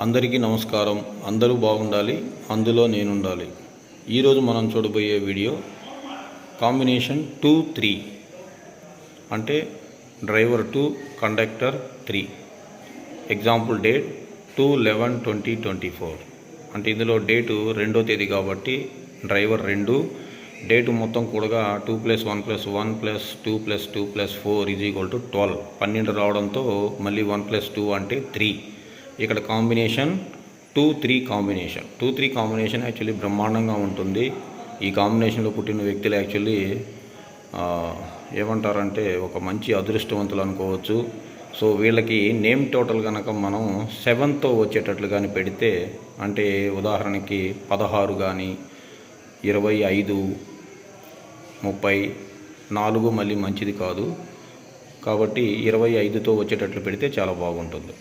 అందరికీ నమస్కారం. అందరూ బాగుండాలి, అందులో నేనుండాలి. ఈరోజు మనం చూడబోయే వీడియో కాంబినేషన్ 2-3 అంటే డ్రైవర్ 2 కండక్టర్ 3. ఎగ్జాంపుల్ డేట్ 2/11/2024 అంటే ఇందులో డేటు 2వ తేదీ కాబట్టి డ్రైవర్ 2, డేటు మొత్తం కూడగా 2 + 1 + 1 + 2 + 2 + 4 = 12. 12 రావడంతో మళ్ళీ 1 + 2 అంటే 3. ఇక్కడ కాంబినేషన్ 2-3 కాంబినేషన్. 2-3 కాంబినేషన్ యాక్చువల్లీ బ్రహ్మాండంగా ఉంటుంది. ఈ కాంబినేషన్లో పుట్టిన వ్యక్తులు యాక్చువల్లీ ఏమంటారంటే ఒక మంచి అదృష్టవంతులు అనుకోవచ్చు. సో వీళ్ళకి నేమ్ టోటల్ కనుక మనం 7తో వచ్చేటట్లు కానీ పెడితే, అంటే ఉదాహరణకి 16 కానీ 25, 30, 4 మళ్ళీ మంచిది కాదు కాబట్టి 25తో వచ్చేటట్లు పెడితే చాలా బాగుంటుంది.